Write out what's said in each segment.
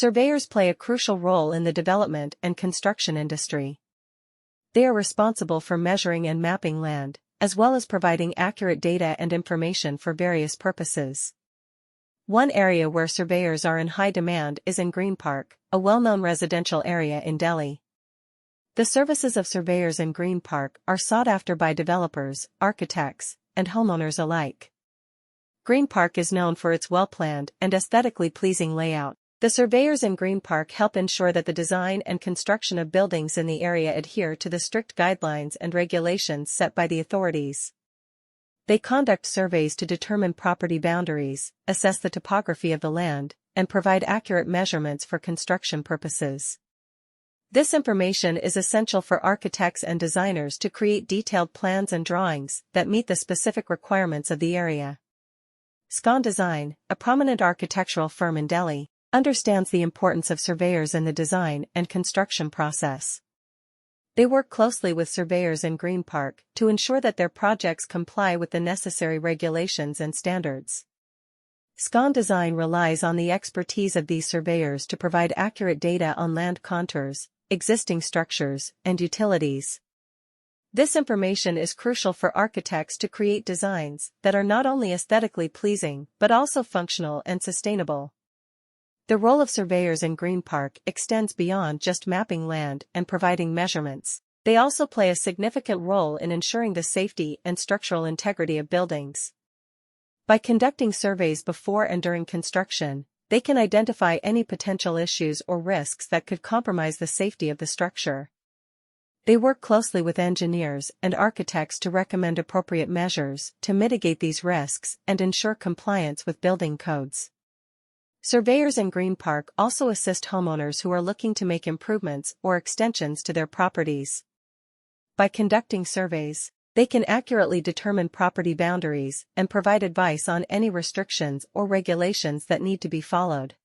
Surveyors play a crucial role in the development and construction industry. They are responsible for measuring and mapping land, as well as providing accurate data and information for various purposes. One area where surveyors are in high demand is in Greenpark, a well-known residential area in Delhi. The services of surveyors in Greenpark are sought after by developers, architects, and homeowners alike. Greenpark is known for its well-planned and aesthetically pleasing layout. The surveyors in Greenpark help ensure that the design and construction of buildings in the area adhere to the strict guidelines and regulations set by the authorities. They conduct surveys to determine property boundaries, assess the topography of the land, and provide accurate measurements for construction purposes. This information is essential for architects and designers to create detailed plans and drawings that meet the specific requirements of the area. SCON Design, a prominent architectural firm in Delhi, understands the importance of surveyors in the design and construction process. They work closely with surveyors in Greenpark to ensure that their projects comply with the necessary regulations and standards. SCON Design relies on the expertise of these surveyors to provide accurate data on land contours, existing structures, and utilities. This information is crucial for architects to create designs that are not only aesthetically pleasing but also functional and sustainable. The role of surveyors in Greenpark extends beyond just mapping land and providing measurements. They also play a significant role in ensuring the safety and structural integrity of buildings. By conducting surveys before and during construction, they can identify any potential issues or risks that could compromise the safety of the structure. They work closely with engineers and architects to recommend appropriate measures to mitigate these risks and ensure compliance with building codes. Surveyors in Greenpark also assist homeowners who are looking to make improvements or extensions to their properties. By conducting surveys, they can accurately determine property boundaries and provide advice on any restrictions or regulations that need to be followed.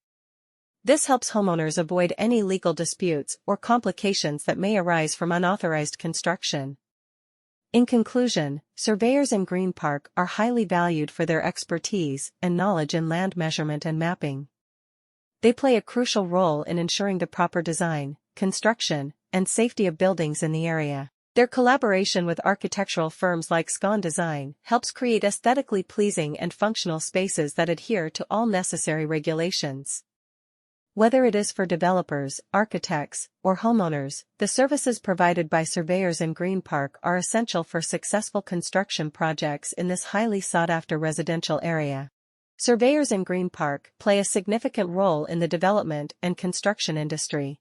This helps homeowners avoid any legal disputes or complications that may arise from unauthorized construction. In conclusion, surveyors in Greenpark are highly valued for their expertise and knowledge in land measurement and mapping. They play a crucial role in ensuring the proper design, construction, and safety of buildings in the area. Their collaboration with architectural firms like SCON Design helps create aesthetically pleasing and functional spaces that adhere to all necessary regulations. Whether it is for developers, architects, or homeowners, the services provided by surveyors in Greenpark are essential for successful construction projects in this highly sought-after residential area. Surveyors in Greenpark play a significant role in the development and construction industry.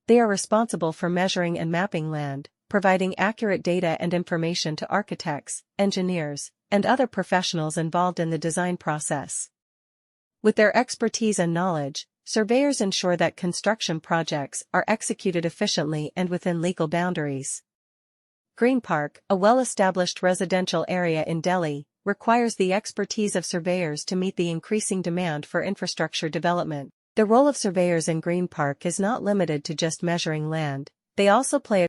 They are responsible for measuring and mapping land, providing accurate data and information to architects, engineers, and other professionals involved in the design process. With their expertise and knowledge, surveyors ensure that construction projects are executed efficiently and within legal boundaries. Greenpark, a well-established residential area in Delhi, requires the expertise of surveyors to meet the increasing demand for infrastructure development. The role of surveyors in Greenpark is not limited to just measuring land. They also play a